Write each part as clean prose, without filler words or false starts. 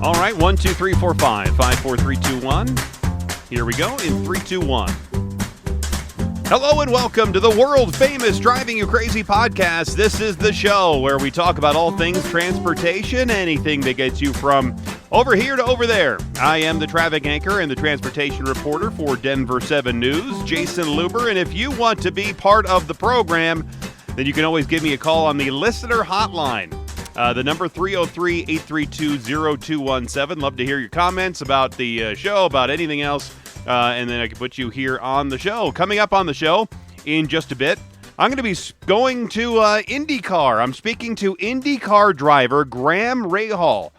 All right, 1, 2, 3, 4, 5, 5, 4, 3, 2, 1. Here we go in 3, 2, 1. Hello and welcome to the world-famous Driving You Crazy podcast. This is the show where we talk about all things transportation, anything that gets you from over here to over there. I am the traffic anchor and the transportation reporter for Denver 7 News, Jason Luber, and if you want to be part of the program, then you can always give me a call on the listener hotline. The number 303-832-0217. Love to hear your comments about the show, about anything else, and then I can put you here on the show. Coming up on the show in just a bit, I'm going to be going to IndyCar. I'm speaking to IndyCar driver Graham Rahal.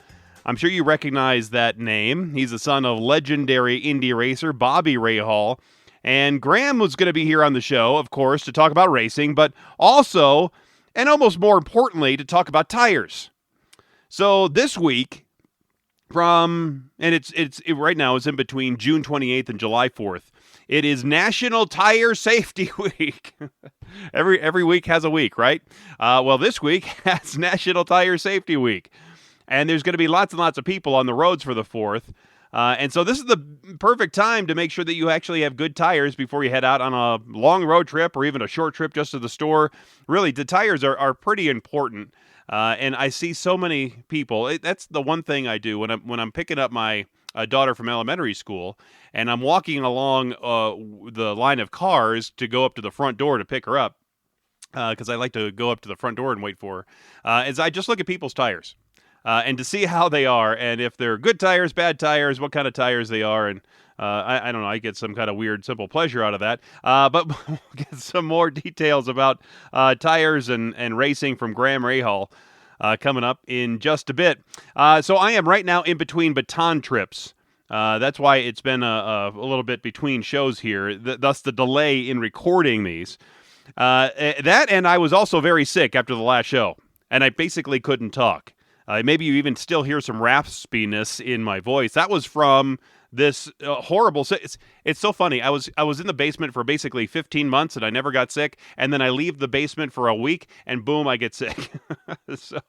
I'm sure you recognize that name. He's the son of legendary Indy racer Bobby Rahal. And Graham was going to be here on the show, of course, to talk about racing, but also, and almost more importantly, to talk about tires. So this week, it's right now, it's in between June 28th and July 4th. It is National Tire Safety Week. Every week has a week, right? Well, this week has National Tire Safety Week. And there's going to be lots and lots of people on the roads for the 4th. And so this is the perfect time to make sure that you actually have good tires before you head out on a long road trip or even a short trip just to the store. Really, the tires are pretty important. And I see so many people. That's the one thing I do when I'm picking up my daughter from elementary school and I'm walking along the line of cars to go up to the front door to pick her up because I like to go up to the front door and wait for her. Is I just look at people's tires. And to see how they are, and if they're good tires, bad tires, what kind of tires they are, and I don't know, I get some kind of weird, simple pleasure out of that. But we'll get some more details about tires and racing from Graham Rahal coming up in just a bit. So I am right now in between baton trips. That's why it's been a little bit between shows here, thus the delay in recording these. That, and I was also very sick after the last show, and I basically couldn't talk. Maybe you even still hear some raspiness in my voice. That was from this horrible. It's so funny. I was in the basement for basically 15 months and I never got sick. And then I leave the basement for a week and boom, I get sick. So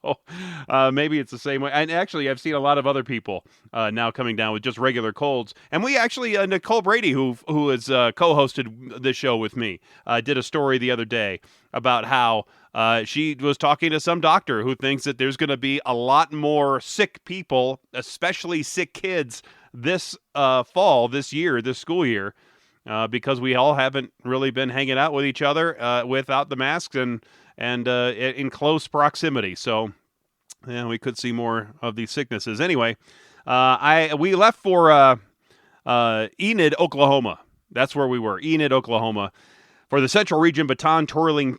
maybe it's the same way. And actually, I've seen a lot of other people now coming down with just regular colds. And we actually, Nicole Brady, who has co-hosted this show with me, did a story the other day about how she was talking to some doctor who thinks that there's going to be a lot more sick people, especially sick kids, this fall, this school year, because we all haven't really been hanging out with each other without the masks and in close proximity. So, yeah, we could see more of these sicknesses. Anyway, we left for Enid, Oklahoma. That's where we were, Enid, Oklahoma, for the Central Region Baton Twirling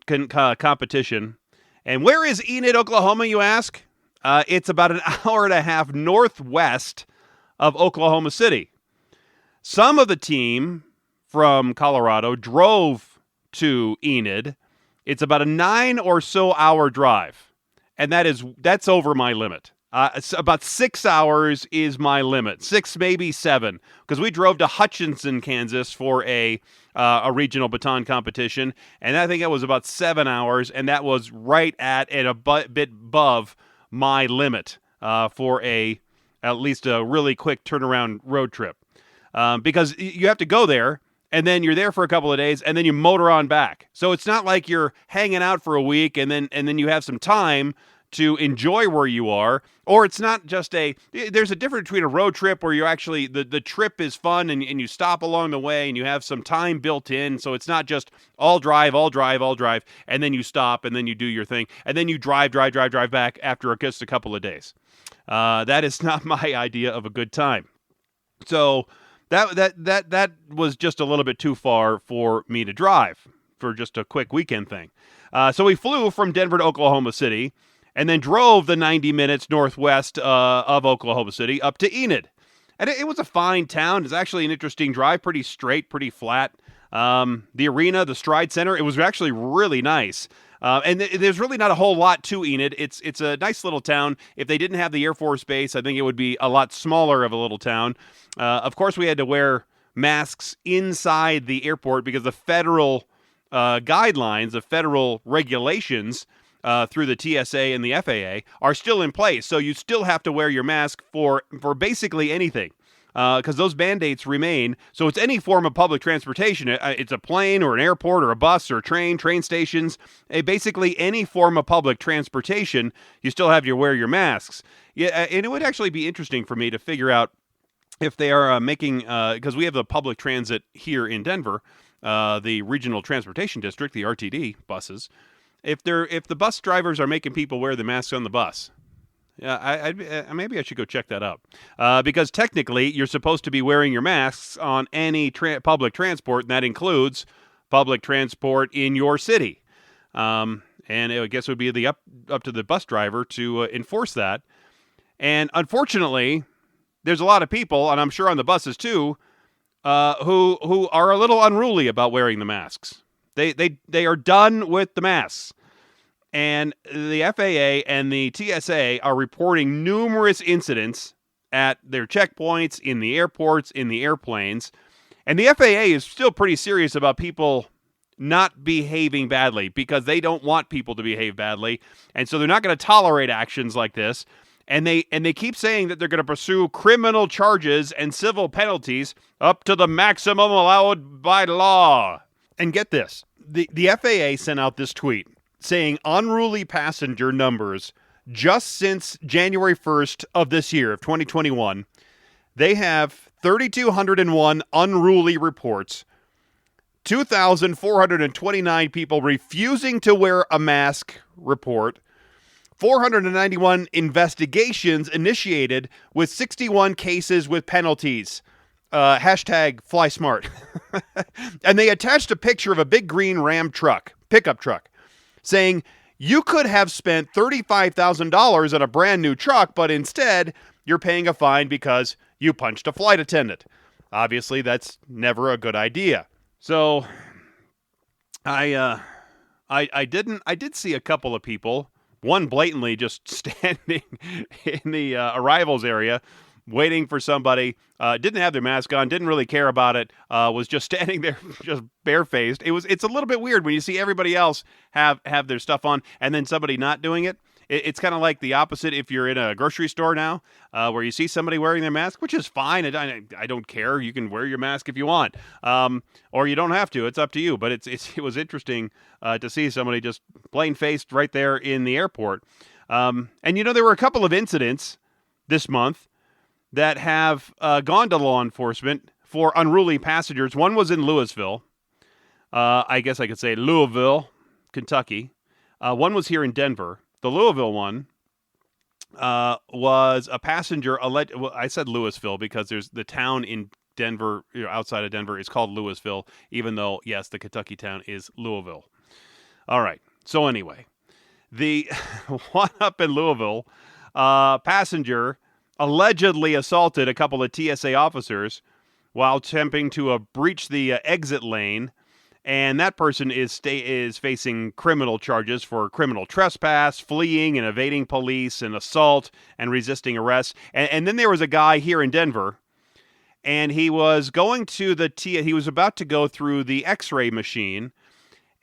competition. And where is Enid, Oklahoma, you ask? It's about an hour and a half northwest of Oklahoma City. Some of the team from Colorado drove to Enid. It's about a 9 or so hour drive. And that's over my limit. It's about 6 hours is my limit. 6, maybe 7. Because we drove to Hutchinson, Kansas for a regional baton competition. And I think that was about 7 hours. And that was right at a bit above my limit for at least a really quick turnaround road trip. Because you have to go there. And then you're there for a couple of days, and then you motor on back. So it's not like you're hanging out for a week, and then you have some time to enjoy where you are, or it's not just there's a difference between a road trip where you actually, the trip is fun and you stop along the way and you have some time built in, so it's not just all drive, and then you stop and then you do your thing, and then you drive back after just a couple of days. That is not my idea of a good time. So that was just a little bit too far for me to drive for just a quick weekend thing. So we flew from Denver to Oklahoma City, and then drove the 90 minutes northwest of Oklahoma City up to Enid. And it was a fine town. It's actually an interesting drive, pretty straight, pretty flat. The arena, the Stride Center, it was actually really nice. And there's really not a whole lot to Enid. It's a nice little town. If they didn't have the Air Force Base, I think it would be a lot smaller of a little town. Of course, we had to wear masks inside the airport because the federal guidelines, the federal regulations through the TSA and the FAA are still in place. So you still have to wear your mask for basically anything, because those mandates remain. So it's any form of public transportation. It's a plane or an airport or a bus or a train stations. Basically any form of public transportation, you still have to wear your masks. Yeah, and it would actually be interesting for me to figure out if they are making, because we have the public transit here in Denver, the Regional Transportation District, the RTD buses. If the bus drivers are making people wear the masks on the bus, maybe I should go check that out. Because technically, you're supposed to be wearing your masks on any public transport, and that includes public transport in your city. And I guess it would be up to the bus driver to enforce that. And unfortunately, there's a lot of people, and I'm sure on the buses too, who are a little unruly about wearing the masks. They are done with the masks. And the FAA and the TSA are reporting numerous incidents at their checkpoints, in the airports, in the airplanes. And the FAA is still pretty serious about people not behaving badly, because they don't want people to behave badly. And so they're not going to tolerate actions like this. And they keep saying that they're going to pursue criminal charges and civil penalties up to the maximum allowed by law. And get this, the FAA sent out this tweet saying unruly passenger numbers just since January 1st of this year, of 2021. They have 3,201 unruly reports, 2,429 people refusing to wear a mask report, 491 investigations initiated with 61 cases with penalties. Hashtag fly smart. And they attached a picture of a big green Ram truck, pickup truck, saying you could have spent $35,000 on a brand new truck, but instead you're paying a fine because you punched a flight attendant. Obviously, that's never a good idea. So I did see a couple of people, one blatantly just standing in the arrivals area waiting for somebody, didn't have their mask on, didn't really care about it, was just standing there just barefaced. It's a little bit weird when you see everybody else have their stuff on and then somebody not doing it. It's kind of like the opposite if you're in a grocery store now, where you see somebody wearing their mask, which is fine. I don't care. You can wear your mask if you want, or you don't have to. It's up to you. But it was interesting to see somebody just plain-faced right there in the airport. And there were a couple of incidents this month that have gone to law enforcement for unruly passengers. One was in Louisville. I guess I could say Louisville, Kentucky. One was here in Denver. The Louisville one was a passenger. I said Louisville because there's the town in Denver, outside of Denver, is called Louisville, even though, yes, the Kentucky town is Louisville. All right. So anyway, the one up in Louisville, passenger allegedly assaulted a couple of TSA officers while attempting to breach the exit lane, and that person is facing criminal charges for criminal trespass, fleeing and evading police, and assault and resisting arrest. And then there was a guy here in Denver, and he was going to he was about to go through the X-ray machine,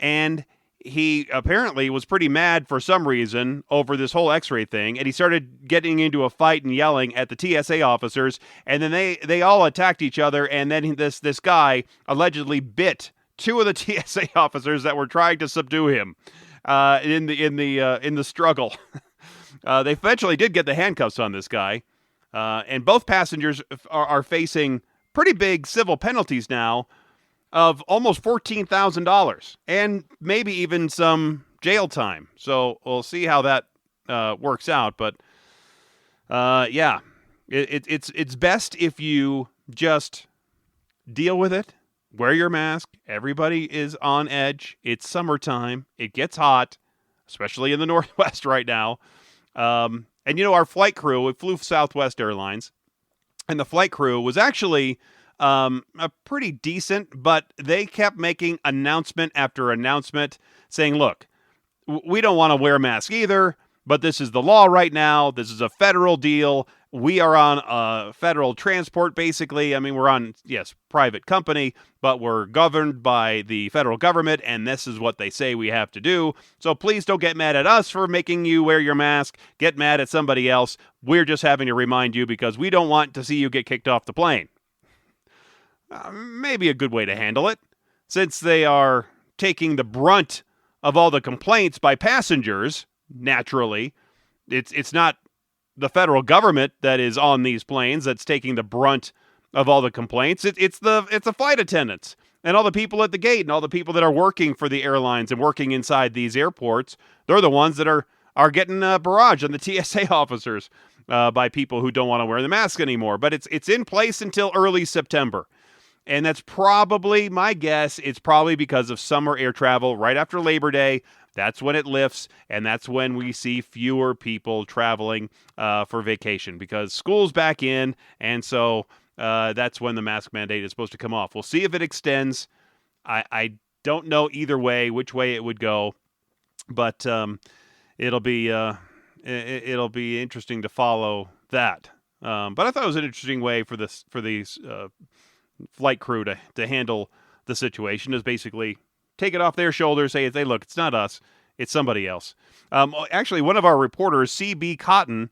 and he apparently was pretty mad for some reason over this whole X-ray thing, and he started getting into a fight and yelling at the TSA officers, and then they all attacked each other, and then this guy allegedly bit two of the TSA officers that were trying to subdue him in the struggle. They eventually did get the handcuffs on this guy, and both passengers are facing pretty big civil penalties now of almost $14,000 and maybe even some jail time. So we'll see how that works out. But yeah, it's best if you just deal with it. Wear your mask. Everybody is on edge. It's summertime. It gets hot, especially in the Northwest right now. And our flight crew, we flew Southwest Airlines, and the flight crew was actually a pretty decent, but they kept making announcement after announcement saying, look, we don't want to wear masks either, but this is the law right now. This is a federal deal. we are on federal transport, basically. I mean, we're on, yes, private company, but we're governed by the federal government, and this is what they say we have to do. So please don't get mad at us for making you wear your mask. Get mad at somebody else. We're just having to remind you because we don't want to see you get kicked off the plane. Maybe a good way to handle it, since they are taking the brunt of all the complaints by passengers. Naturally, it's not the federal government that is on these planes that's taking the brunt of all the complaints. It's the flight attendants and all the people at the gate and all the people that are working for the airlines and working inside these airports. They're the ones that are getting barraged on the TSA officers by people who don't want to wear the mask anymore. But it's in place until early September. And that's probably, my guess, it's probably because of summer air travel right after Labor Day. That's when it lifts, and that's when we see fewer people traveling for vacation because school's back in, and so that's when the mask mandate is supposed to come off. We'll see if it extends. I don't know either way which way it would go, but it'll be interesting to follow that. But I thought it was an interesting way for these flight crew to handle the situation, is basically take it off their shoulders, say, look, it's not us, it's somebody else. Actually, one of our reporters, C.B. Cotton,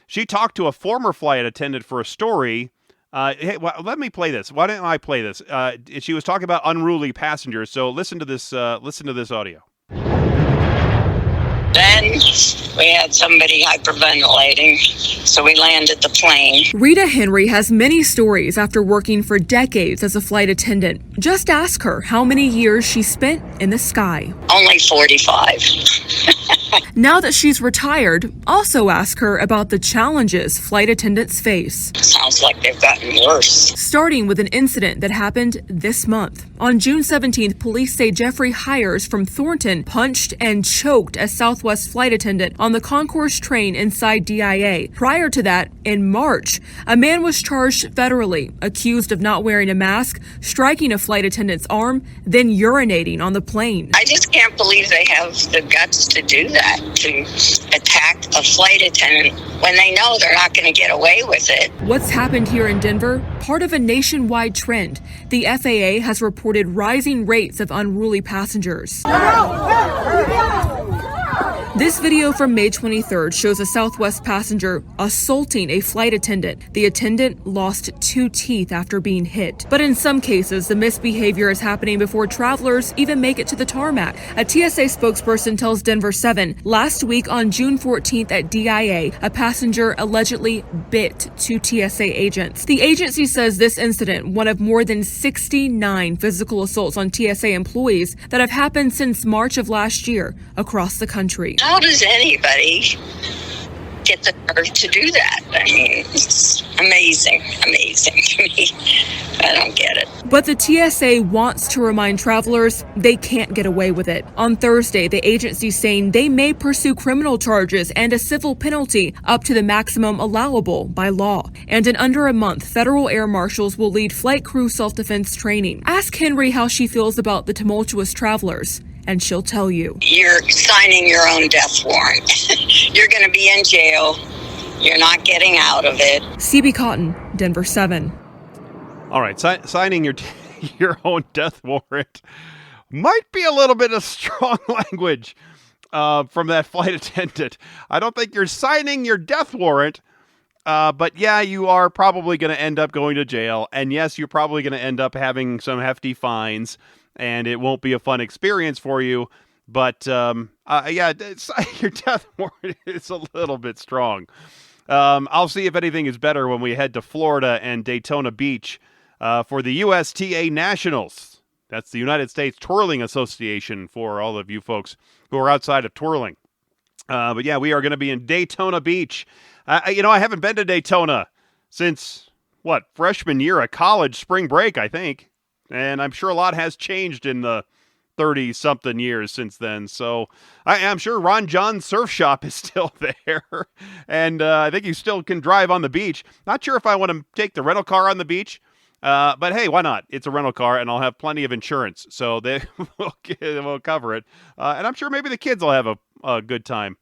she talked to a former flight attendant for a story. Hey, let me play this. Why don't I play this? She was talking about unruly passengers, so listen to this audio. Then we had somebody hyperventilating, so we landed the plane. Rita Henry has many stories after working for decades as a flight attendant. Just ask her how many years she spent in the sky. Only 45. Now that she's retired, also ask her about the challenges flight attendants face. Sounds like they've gotten worse. Starting with an incident that happened this month. On June 17th, police say Jeffrey Hires from Thornton punched and choked a Southwest flight attendant on the concourse train inside DIA. Prior to that, in March, a man was charged federally, accused of not wearing a mask, striking a flight attendant's arm, then urinating on the plane. I just can't believe they have the guts to do that, to attack a flight attendant when they know they're not going to get away with it. What's happened here in Denver? Part of a nationwide trend. The FAA has reported rising rates of unruly passengers. This video from May 23rd shows a Southwest passenger assaulting a flight attendant. The attendant lost 2 teeth after being hit. But in some cases, the misbehavior is happening before travelers even make it to the tarmac. A TSA spokesperson tells Denver 7, last week on June 14th at DIA, a passenger allegedly bit 2 TSA agents. The agency says this incident, one of more than 69 physical assaults on TSA employees that have happened since March of last year across the country. How does anybody get the nerve to do that? I mean, it's amazing to me. I don't get it. But the TSA wants to remind travelers they can't get away with it. On Thursday, the agency saying they may pursue criminal charges and a civil penalty up to the maximum allowable by law. And in under a month, federal air marshals will lead flight crew self-defense training. Ask Henry how she feels about the tumultuous travelers, and she'll tell you. You're signing your own death warrant. You're going to be in jail. You're not getting out of it. CB Cotton, Denver 7. All right, signing your own death warrant might be a little bit of strong language from that flight attendant. I don't think you're signing your death warrant, but yeah, you are probably going to end up going to jail. And yes, you're probably going to end up having some hefty fines, and it won't be a fun experience for you. But yeah, your death warrant is a little bit strong. I'll see if anything is better when we head to Florida and Daytona Beach for the USTA Nationals. That's the United States Twirling Association for all of you folks who are outside of twirling. But yeah, we are going to be in Daytona Beach. I haven't been to Daytona since, freshman year of college, spring break, I think. And I'm sure a lot has changed in the 30-something years since then. So I'm sure Ron John's surf shop is still there. And I think you still can drive on the beach. Not sure if I want to take the rental car on the beach. But hey, why not? It's a rental car, and I'll have plenty of insurance. So they will cover it. And I'm sure maybe the kids will have a good time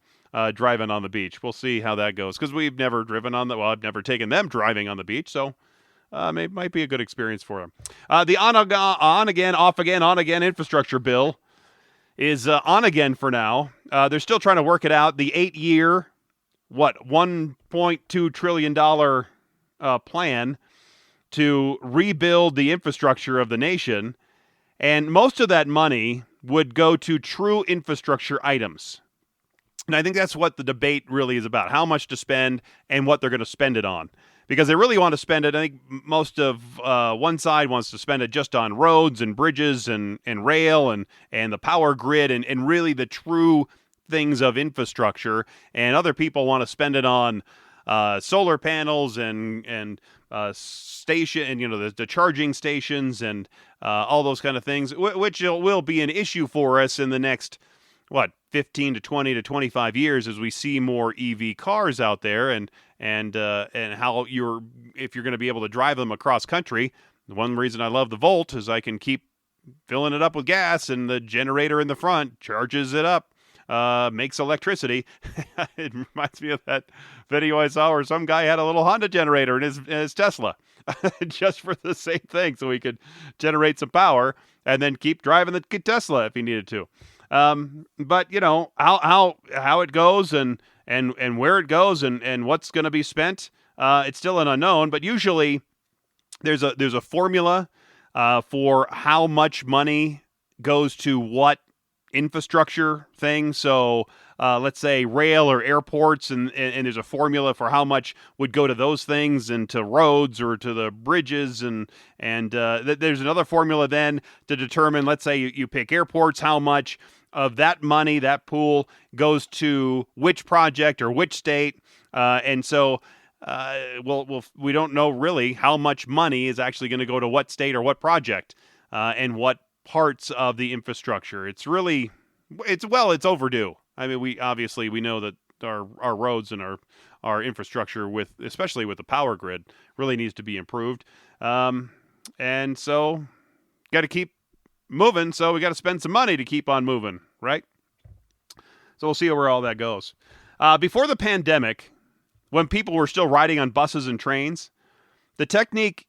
driving on the beach. We'll see how that goes because we've never driven on I've never taken them driving on the beach, so it might be a good experience for them. The on again, off again, on again infrastructure bill is on again for now. They're still trying to work it out. The 8-year, $1.2 trillion plan to rebuild the infrastructure of the nation, and most of that money would go to true infrastructure items. And I think that's what the debate really is about, how much to spend and what they're going to spend it on. Because they really want to spend it, I think most of one side wants to spend it just on roads and bridges and rail and the power grid and really the true things of infrastructure. And other people want to spend it on solar panels and station and the charging stations and all those kind of things, which will be an issue for us in the next 15 to 20 to 25 years as we see more EV cars out there and how if you're going to be able to drive them across country. The one reason I love the Volt is I can keep filling it up with gas and the generator in the front charges it up, makes electricity. It reminds me of that video I saw where some guy had a little Honda generator in his Tesla just for the same thing, so he could generate some power and then keep driving the Tesla if he needed to. But how it goes and where it goes and what's going to be spent, it's still an unknown. But usually there's a formula for how much money goes to what infrastructure thing. So let's say rail or airports, and there's a formula for how much would go to those things and to roads or to the bridges, and there's another formula then to determine, let's say you pick airports, how much of that money, that pool, goes to which project or which state, and so we don't know really how much money is actually going to go to what state or what project, and what parts of the infrastructure. It's overdue. I mean, we know that our roads and our infrastructure, especially with the power grid, really needs to be improved, and so got to keep moving, so we got to spend some money to keep on moving, right? So we'll see where all that goes. Before the pandemic, when people were still riding on buses and trains, the technique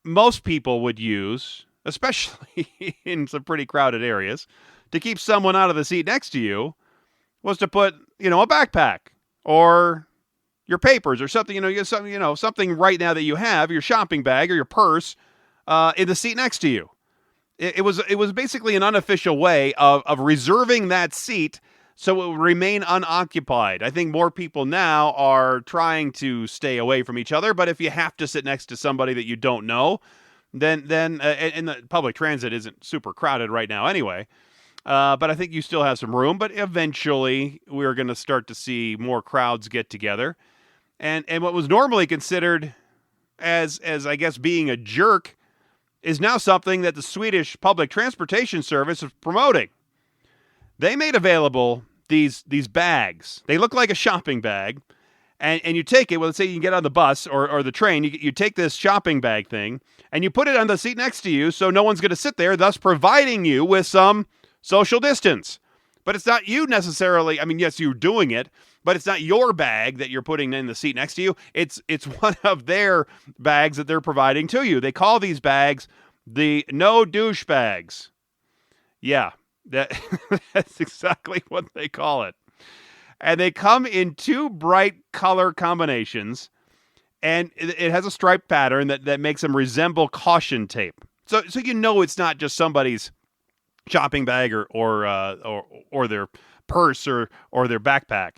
most people would use, especially in some pretty crowded areas, to keep someone out of the seat next to you, was to put, a backpack or your papers or something, something right now that you have, your shopping bag or your purse, in the seat next to you. It was basically an unofficial way of reserving that seat so it would remain unoccupied. I think more people now are trying to stay away from each other, but if you have to sit next to somebody that you don't know, then and the public transit isn't super crowded right now anyway, but I think you still have some room. But eventually we're going to start to see more crowds get together, and what was normally considered as I guess being a jerk is now something that the Swedish public transportation service is promoting. They made available these bags. They look like a shopping bag, and you take it. Well, let's say you can get on the bus or the train. You take this shopping bag thing, and you put it on the seat next to you, so no one's going to sit there, thus providing you with some social distance. But it's not you necessarily. I mean, yes, you're doing it, but it's not your bag that you're putting in the seat next to you. It's one of their bags that they're providing to you. They call these bags the no douche bags. Yeah, that's exactly what they call it. And they come in two bright color combinations, and it has a striped pattern that makes them resemble caution tape. So it's not just somebody's shopping bag or their purse or their backpack.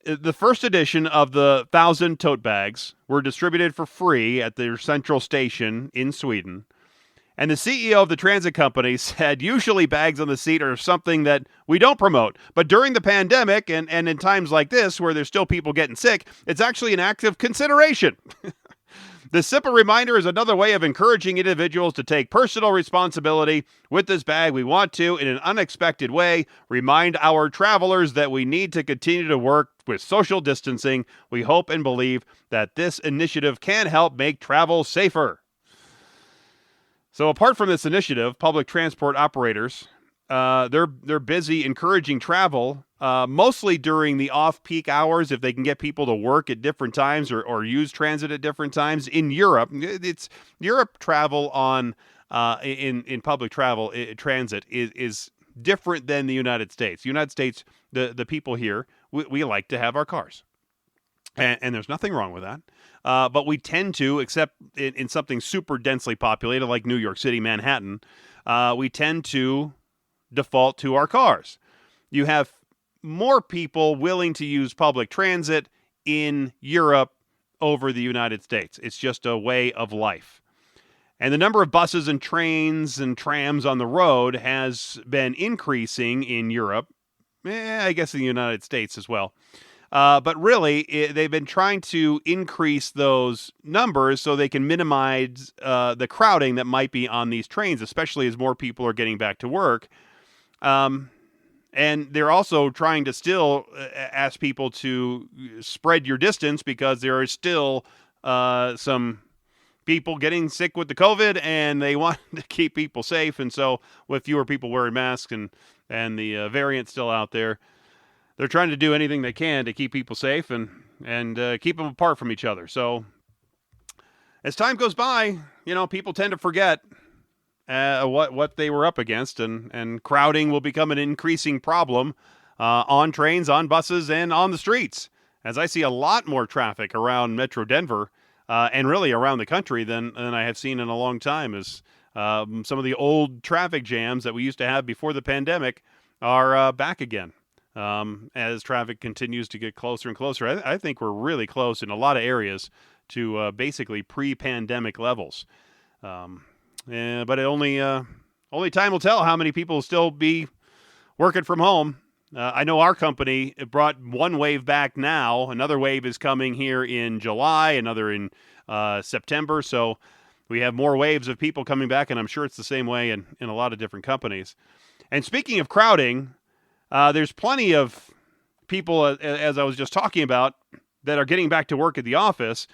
The first edition of the 1,000 tote bags were distributed for free at their central station in Sweden. And the CEO of the transit company said, usually bags on the seat are something that we don't promote. But during the pandemic and in times like this, where there's still people getting sick, it's actually an active consideration. The simple reminder is another way of encouraging individuals to take personal responsibility with this bag. We want to, in an unexpected way, remind our travelers that we need to continue to work with social distancing. We hope and believe that this initiative can help make travel safer. So apart from this initiative, public transport operators, they're busy encouraging travel mostly during the off-peak hours, if they can get people to work at different times or use transit at different times. In Europe, it's Europe travel on in public travel transit is different than the United States. The United States, the people here, we like to have our cars. And there's nothing wrong with that. But we tend to, except in something super densely populated like New York City, Manhattan, we tend to default to our cars. You have more people willing to use public transit in Europe over the United States. It's just a way of life. And the number of buses and trains and trams on the road has been increasing in Europe. I guess in the United States as well. But really, they've been trying to increase those numbers so they can minimize the crowding that might be on these trains, especially as more people are getting back to work. And they're also trying to still ask people to spread your distance because there are still some people getting sick with the COVID, and they want to keep people safe. And so with fewer people wearing masks and the variant still out there, they're trying to do anything they can to keep people safe and keep them apart from each other. So as time goes by, people tend to forget what they were up against, and crowding will become an increasing problem on trains, on buses, and on the streets. As I see a lot more traffic around Metro Denver and really around the country than I have seen in a long time, as some of the old traffic jams that we used to have before the pandemic are back again. As traffic continues to get closer and closer. I think we're really close in a lot of areas to basically pre-pandemic levels. But only time will tell how many people will still be working from home. I know our company brought one wave back now. Another wave is coming here in July, another in September. So we have more waves of people coming back, and I'm sure it's the same way in a lot of different companies. And speaking of crowding, there's plenty of people, as I was just talking about, that are getting back to work at the office.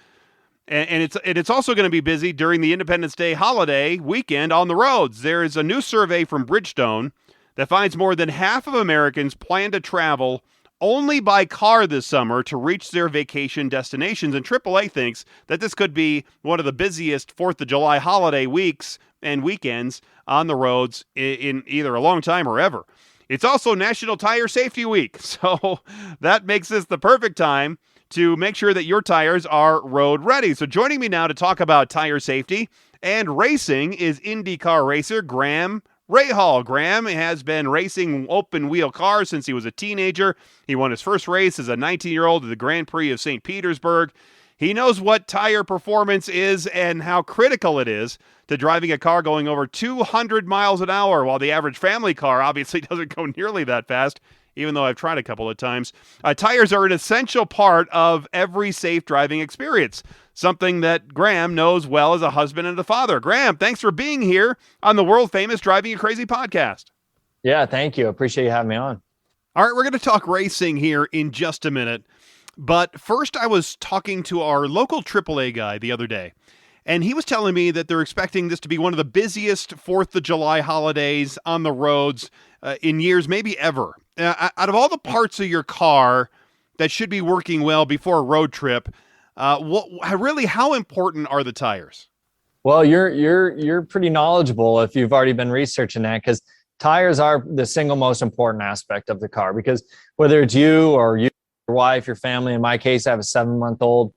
And it's also going to be busy during the Independence Day holiday weekend on the roads. There is a new survey from Bridgestone that finds more than half of Americans plan to travel only by car this summer to reach their vacation destinations. And AAA thinks that this could be one of the busiest 4th of July holiday weeks and weekends on the roads in either a long time or ever. It's also National Tire Safety Week, so that makes this the perfect time to make sure that your tires are road ready. So joining me now to talk about tire safety and racing is IndyCar racer Graham Rahal. Graham has been racing open-wheel cars since he was a teenager. He won his first race as a 19-year-old at the Grand Prix of St. Petersburg. He knows what tire performance is and how critical it is to driving a car going over 200 miles an hour, while the average family car obviously doesn't go nearly that fast, even though I've tried a couple of times. Tires are an essential part of every safe driving experience, something that Graham knows well as a husband and a father. Graham, thanks for being here on the world-famous Driving You Crazy podcast. Yeah, thank you. Appreciate you having me on. All right, we're going to talk racing here in just a minute. But first, I was talking to our local AAA guy the other day, and he was telling me that they're expecting this to be one of the busiest 4th of July holidays on the roads in years, maybe ever. Out of all the parts of your car that should be working well before a road trip, how important are the tires? Well, you're pretty knowledgeable if you've already been researching that, because tires are the single most important aspect of the car. Because whether it's you or your wife, your family, in my case, I have a 7-month-old.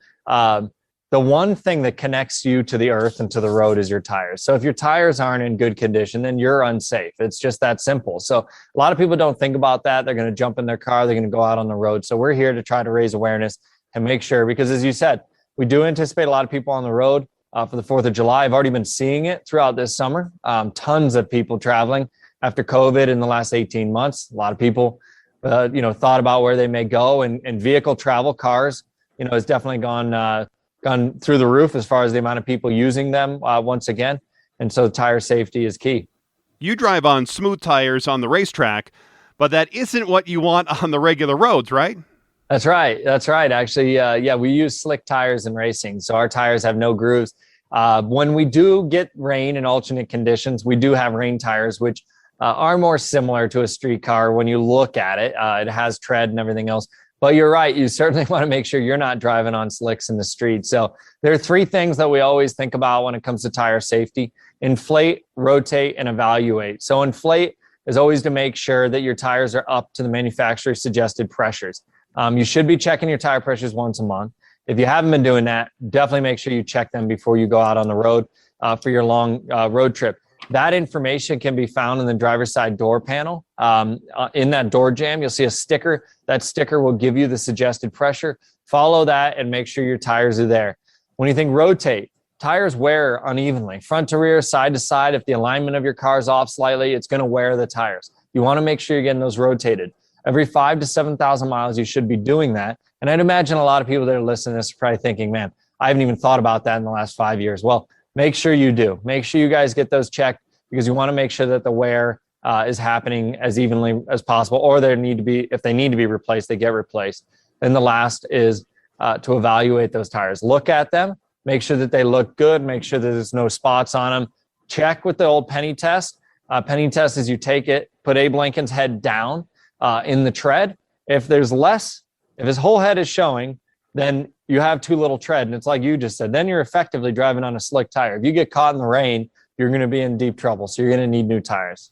The one thing that connects you to the earth and to the road is your tires. So if your tires aren't in good condition, then you're unsafe. It's just that simple. So a lot of people don't think about that. They're going to jump in their car. They're going to go out on the road. So we're here to try to raise awareness and make sure, because as you said, we do anticipate a lot of people on the road for the 4th of July. I've already been seeing it throughout this summer. Tons of people traveling after COVID in the last 18 months. A lot of people, thought about where they may go, and vehicle travel cars, has definitely gone through the roof as far as the amount of people using them once again. And so tire safety is key. You drive on smooth tires on the racetrack, but that isn't what you want on the regular roads, right? That's right. Actually, we use slick tires in racing. So our tires have no grooves. When we do get rain and alternate conditions, we do have rain tires, which are more similar to a street car when you look at it. It has tread and everything else. But you're right. You certainly want to make sure you're not driving on slicks in the street. So there are three things that we always think about when it comes to tire safety: inflate, rotate, and evaluate. So inflate is always to make sure that your tires are up to the manufacturer's suggested pressures. You should be checking your tire pressures once a month. If you haven't been doing that, definitely make sure you check them before you go out on the road for your long road trip. That information can be found in the driver's side door panel. In that door jamb, you'll see a sticker. That sticker will give you the suggested pressure. Follow that and make sure your tires are there. When you think rotate, tires wear unevenly, front to rear, side to side. If the alignment of your car is off slightly, it's going to wear the tires. You want to make sure you're getting those rotated. Every 5,000 to 7,000 miles, you should be doing that. And I'd imagine a lot of people that are listening to this are probably thinking, man, I haven't even thought about that in the last 5 years. Well, make sure you do. Make sure you guys get those checked, because you want to make sure that the wear is happening as evenly as possible, or if they need to be replaced, they get replaced. Then the last is to evaluate those tires. Look at them, make sure that they look good, make sure that there's no spots on them. Check with the old penny test. Penny test is you take it, put Abe Lincoln's head down in the tread. If there's less, if his whole head is showing, then you have too little tread. And it's like you just said, then you're effectively driving on a slick tire. If you get caught in the rain, you're going to be in deep trouble. So you're going to need new tires.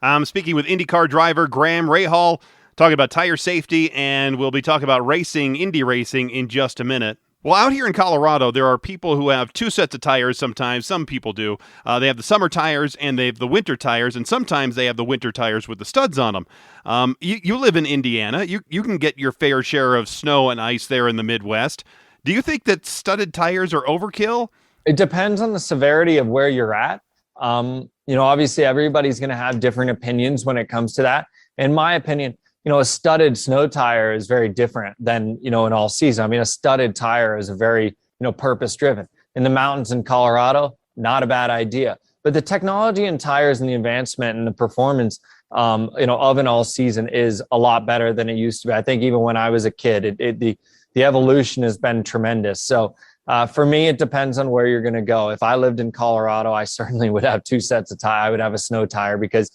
I'm speaking with IndyCar driver Graham Rahal, talking about tire safety, and we'll be talking about racing, Indy racing, in just a minute. Well, out here in Colorado, there are people who have two sets of tires sometimes. Some people do. They have the summer tires and they have the winter tires, and sometimes they have the winter tires with the studs on them. You live in Indiana. You can get your fair share of snow and ice there in the Midwest. Do you think that studded tires are overkill? It depends on the severity of where you're at. Obviously everybody's going to have different opinions when it comes to that. In my opinion, a studded snow tire is very different than, an all season. I mean, a studded tire is a very, purpose driven. In the mountains in Colorado, not a bad idea. But the technology in tires and the advancement and the performance, of an all season is a lot better than it used to be. I think even when I was a kid, the evolution has been tremendous. So for me, it depends on where you're going to go. If I lived in Colorado, I certainly would have two sets of tire. I would have a snow tire because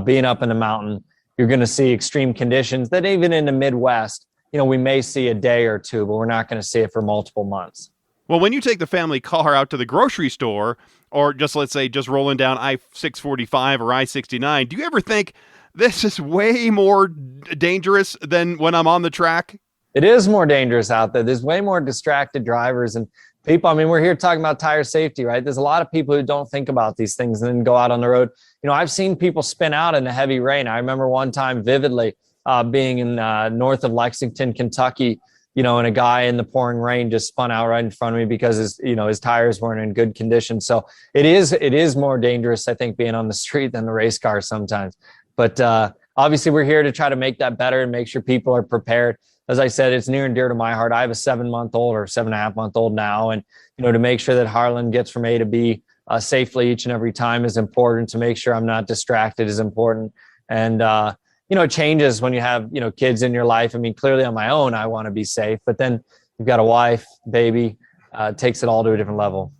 being up in the mountain, you're going to see extreme conditions that even in the Midwest, we may see a day or two, but we're not going to see it for multiple months. Well, when you take the family car out to the grocery store, or let's say rolling down I-645 or I-69, do you ever think this is way more dangerous than when I'm on the track? It is more dangerous out there. There's way more distracted drivers and people. I mean, we're here talking about tire safety, right? There's a lot of people who don't think about these things and then go out on the road. I've seen people spin out in the heavy rain. I remember one time vividly being in north of Lexington, Kentucky, and a guy in the pouring rain just spun out right in front of me because his tires weren't in good condition. So it is more dangerous, I think, being on the street than the race car sometimes. But obviously, we're here to try to make that better and make sure people are prepared. As I said, it's near and dear to my heart. I have a 7-month-old or 7.5-month-old now. And, to make sure that Harlan gets from A to B safely each and every time is important. To make sure I'm not distracted is important. And, it changes when you have, kids in your life. I mean, clearly on my own, I want to be safe. But then you've got a wife, baby, takes it all to a different level.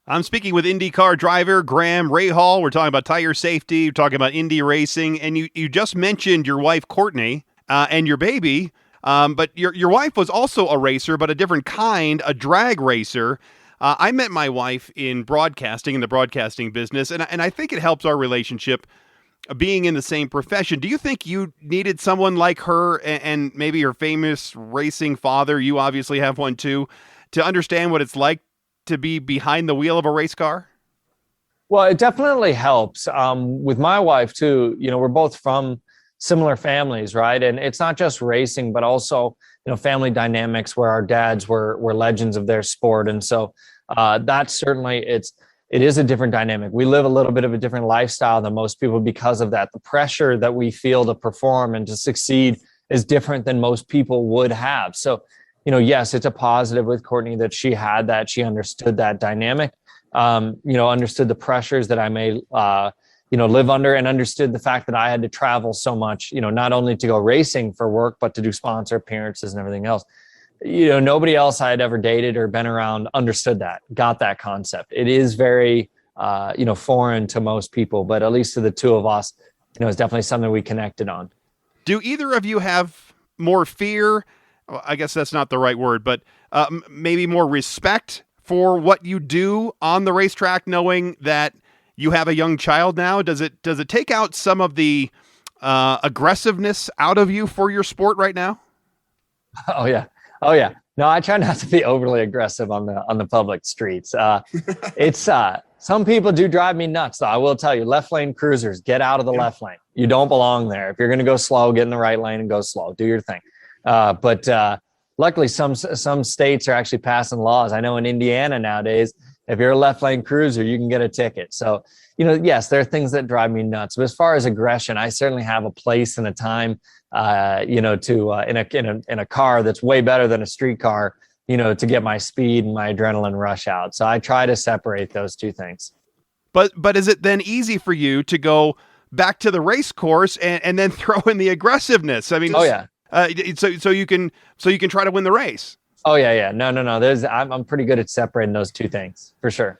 I'm speaking with IndyCar driver Graham Rahal. We're talking about tire safety. We're talking about Indy racing. And you just mentioned your wife, Courtney, and your baby. But your wife was also a racer, but a different kind, a drag racer. I met my wife in broadcasting, in the broadcasting business, and I think it helps our relationship being in the same profession. Do you think you needed someone like her and maybe your famous racing father, you obviously have one too, to understand what it's like to be behind the wheel of a race car? Well, it definitely helps. With my wife too, we're both from similar families, right? And it's not just racing, but also, family dynamics where our dads were legends of their sport. And so that certainly it is a different dynamic. We live a little bit of a different lifestyle than most people because of that. The pressure that we feel to perform and to succeed is different than most people would have. So, yes, it's a positive with Courtney that she had that. She understood that dynamic, understood the pressures that I may, live under, and understood the fact that I had to travel so much, not only to go racing for work, but to do sponsor appearances and everything else. Nobody else I had ever dated or been around understood that, got that concept. It is very, foreign to most people, but at least to the two of us, it's definitely something we connected on. Do either of you have more fear? Well, I guess that's not the right word, but maybe more respect for what you do on the racetrack, knowing that you have a young child now? Does it take out some of the aggressiveness out of you for your sport right now? Oh yeah. No, I try not to be overly aggressive on the public streets. It's some people do drive me nuts, though. I will tell you, left lane cruisers, get out of the left lane. You don't belong there. If you're going to go slow, get in the right lane and go slow. Do your thing. But luckily, some states are actually passing laws. I know in Indiana nowadays, if you're a left lane cruiser, you can get a ticket. So, yes, there are things that drive me nuts. But as far as aggression, I certainly have a place and a time, in a car that's way better than a street car, to get my speed and my adrenaline rush out. So I try to separate those two things. But is it then easy for you to go back to the race course and then throw in the aggressiveness? I mean, oh yeah. So you can try to win the race. Oh yeah. No. I'm pretty good at separating those two things for sure.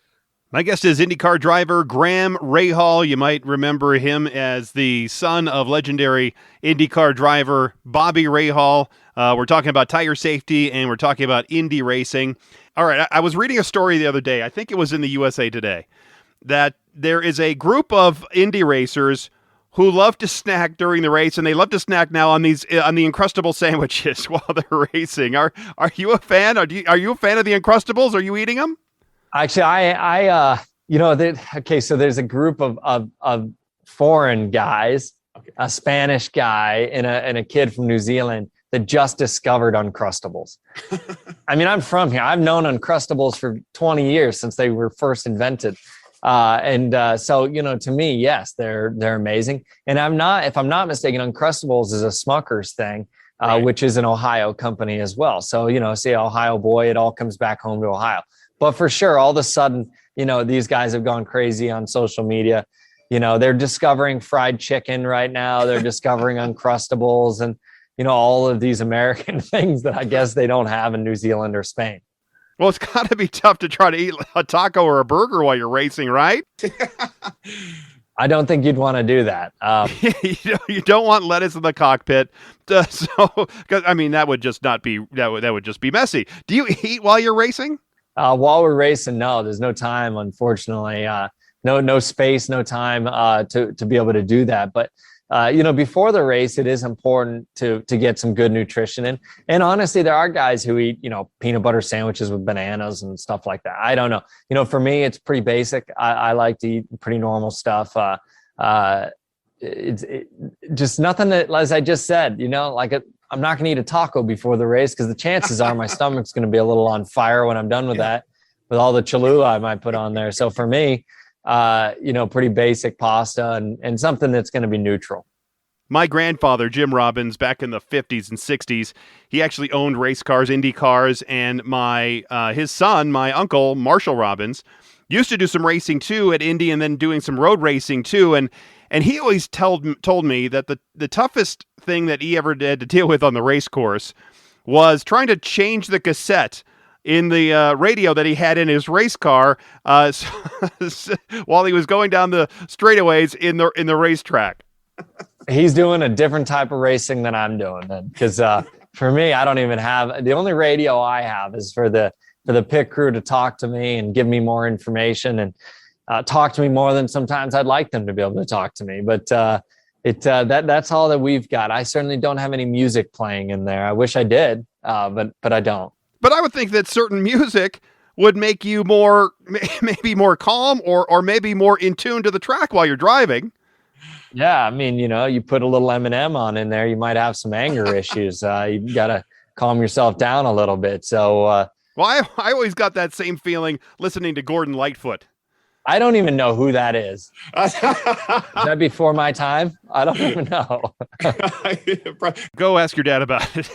My guest is IndyCar driver Graham Rahal. You might remember him as the son of legendary IndyCar driver Bobby Rahal. We're talking about tire safety and we're talking about Indy racing. All right, I was reading a story the other day. I think it was in the USA Today, that there is a group of Indy racers who love to snack during the race, and they love to snack now on the Uncrustable sandwiches while they're racing. Are you a fan? Are you a fan of the Uncrustables? Are you eating them? Actually, so there's a group of foreign guys, a Spanish guy and a kid from New Zealand that just discovered Uncrustables. I mean, I'm from here. I've known Uncrustables for 20 years, since they were first invented. So, to me, yes, they're amazing. And if I'm not mistaken, Uncrustables is a Smucker's thing, right, which is an Ohio company as well. So, say Ohio boy, it all comes back home to Ohio. But for sure, all of a sudden, these guys have gone crazy on social media. They're discovering fried chicken right now. They're discovering Uncrustables and, all of these American things that I guess they don't have in New Zealand or Spain. Well, it's got to be tough to try to eat a taco or a burger while you're racing, right? I don't think you'd want to do that. You don't want lettuce in the cockpit. Because that would just not be, that would just be messy. Do you eat while you're racing? While we're racing, no, there's no time, unfortunately. No space, no time to be able to do that. But before the race, it is important to get some good nutrition in. And honestly, there are guys who eat, peanut butter sandwiches with bananas and stuff like that. I don't know. For me, it's pretty basic. I like to eat pretty normal stuff. It's just nothing that, as I just said, I'm not going to eat a taco before the race, because the chances are my stomach's going to be a little on fire when I'm done with that, with all the Cholula I might put on there. So for me, pretty basic pasta and something that's going to be neutral. My grandfather, Jim Robbins, back in the 50s and 60s, he actually owned race cars, Indy cars, and his son, my uncle, Marshall Robbins, used to do some racing too at Indy and then doing some road racing too. And he always told me that the toughest thing that he ever had to deal with on the race course was trying to change the cassette in the radio that he had in his race car while he was going down the straightaways in the racetrack. He's doing a different type of racing than I'm doing, then, because for me, I don't even have, the only radio I have is for the pit crew to talk to me and give me more information and talk to me more than sometimes I'd like them to be able to talk to me. But that's all that we've got. I certainly don't have any music playing in there. I wish I did, but I don't. But I would think that certain music would make you maybe more calm or maybe more in tune to the track while you're driving. Yeah, I mean, you put a little Eminem on in there, you might have some anger issues. You got to calm yourself down a little bit. So, well, I always got that same feeling listening to Gordon Lightfoot. I don't even know who that is. Is that before my time? I don't even know. Go ask your dad about it.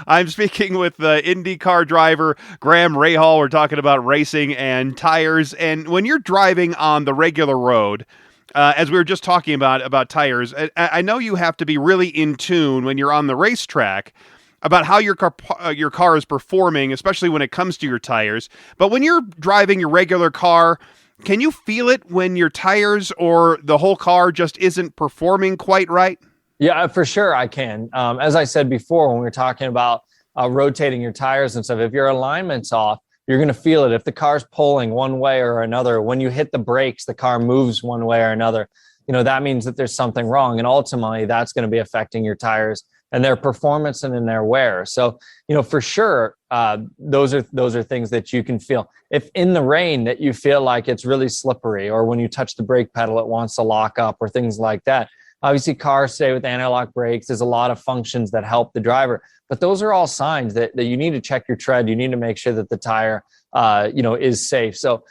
I'm speaking with IndyCar driver Graham Rahal. We're talking about racing and tires. And when you're driving on the regular road, as we were just talking about tires, I know you have to be really in tune when you're on the racetrack about how your car is performing, especially when it comes to your tires. But when you're driving your regular car can you feel it when your tires or the whole car just isn't performing quite right? Yeah, for sure I can. As I said before, when we were talking about rotating your tires and stuff, if your alignment's off, you're going to feel it. If the car's pulling one way or another, when you hit the brakes, the car moves one way or another, that means that there's something wrong. And ultimately, that's going to be affecting your tires and their performance and in their wear. So, for sure, those are things that you can feel. If in the rain that you feel like it's really slippery, or when you touch the brake pedal, it wants to lock up, or things like that. Obviously, cars stay with anti-lock brakes. There's a lot of functions that help the driver, but those are all signs that you need to check your tread. You need to make sure that the tire, is safe. So,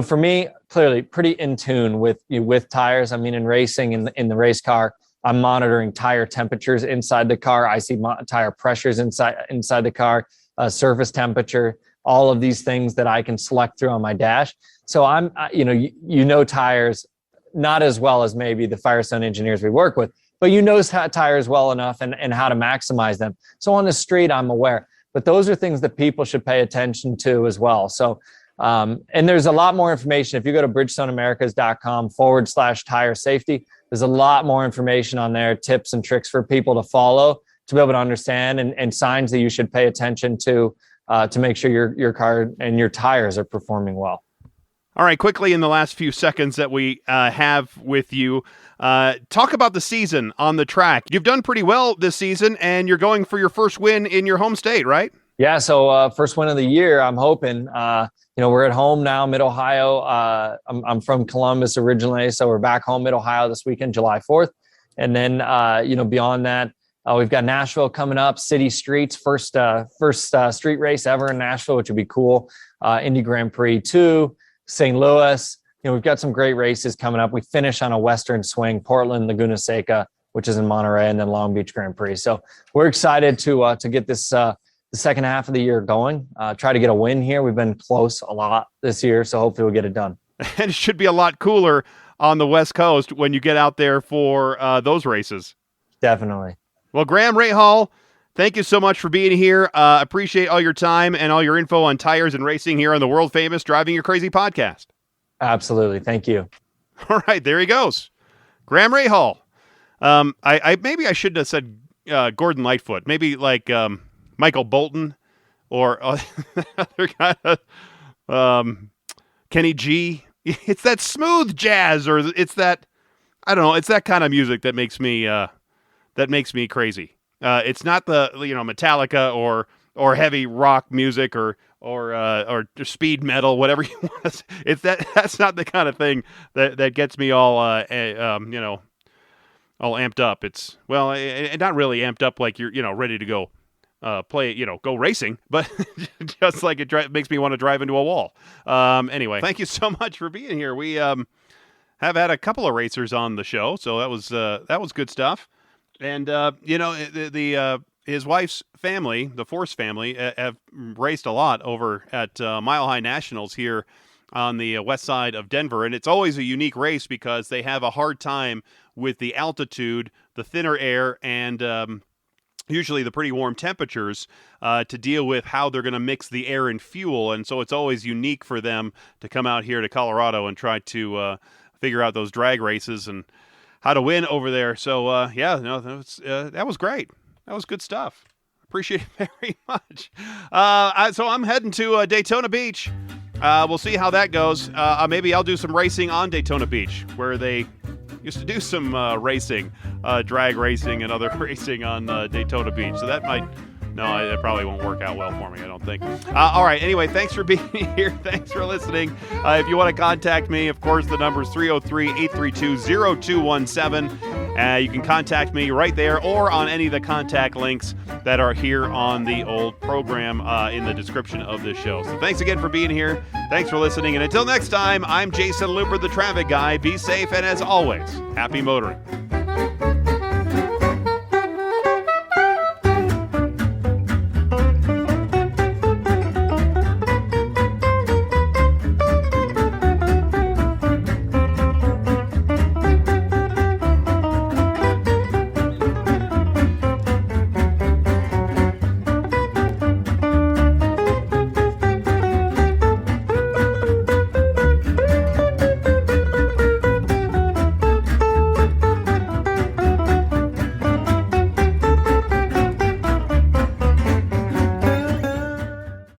for me, clearly pretty in tune with tires. I mean, in racing, in the race car, I'm monitoring tire temperatures inside the car. I see tire pressures inside the car, surface temperature, all of these things that I can select through on my dash. So I'm, tires not as well as maybe the Firestone engineers we work with, but tires well enough and how to maximize them. So on the street, I'm aware, but those are things that people should pay attention to as well. So, and there's a lot more information. If you go to bridgestoneamericas.com/tire safety, there's a lot more information on there, tips and tricks for people to follow to be able to understand, and signs that you should pay attention to make sure your car and your tires are performing well. All right, quickly in the last few seconds that we have with you, talk about the season on the track. You've done pretty well this season, and you're going for your first win in your home state, right? Yeah, so first win of the year, I'm hoping. We're at home now, Mid-Ohio. I'm from Columbus originally, so we're back home, Mid-Ohio this weekend, July 4th. And then, beyond that, we've got Nashville coming up, City Streets, first street race ever in Nashville, which would be cool. Indy Grand Prix 2. St. Louis, we've got some great races coming up. We finish on a Western swing, Portland, Laguna Seca, which is in Monterey, and then Long Beach Grand Prix. So we're excited to get this the second half of the year going. Try to get a win here. We've been close a lot this year, so hopefully we'll get it done. And it should be a lot cooler on the West Coast when you get out there for those races. Definitely. Well, Graham Rahal, thank you so much for being here. Appreciate all your time and all your info on tires and racing here on the world famous Driving Your Crazy podcast. Absolutely. Thank you. All right, there he goes. Graham Rahal. Maybe I shouldn't have said Gordon Lightfoot. Maybe like Michael Bolton or other kind of Kenny G. It's that smooth jazz, or it's that, I don't know, it's that kind of music that makes me crazy. It's not the Metallica or heavy rock music or speed metal, whatever you want to say. It's that's not the kind of thing that gets me all all amped up. It's not really amped up like you're ready to go go racing, but just like it makes me want to drive into a wall. Anyway, thank you so much for being here. We have had a couple of racers on the show, so that was good stuff. And his wife's family, the Force family, have raced a lot over at Mile High Nationals here on the west side of Denver. And it's always a unique race because they have a hard time with the altitude, the thinner air, and usually the pretty warm temperatures to deal with how they're going to mix the air and fuel. And so it's always unique for them to come out here to Colorado and try to figure out those drag races and how to win over there. So, that was great. That was good stuff. Appreciate it very much. So I'm heading to Daytona Beach. We'll see how that goes. Maybe I'll do some racing on Daytona Beach, where they used to do some racing, drag racing and other racing on Daytona Beach. So that it probably won't work out well for me, I don't think. All right, anyway, thanks for being here. Thanks for listening. If you want to contact me, of course, the number is 303-832-0217. You can contact me right there or on any of the contact links that are here on the old program in the description of this show. So thanks again for being here. Thanks for listening. And until next time, I'm Jason Looper, the traffic guy. Be safe, and as always, happy motoring.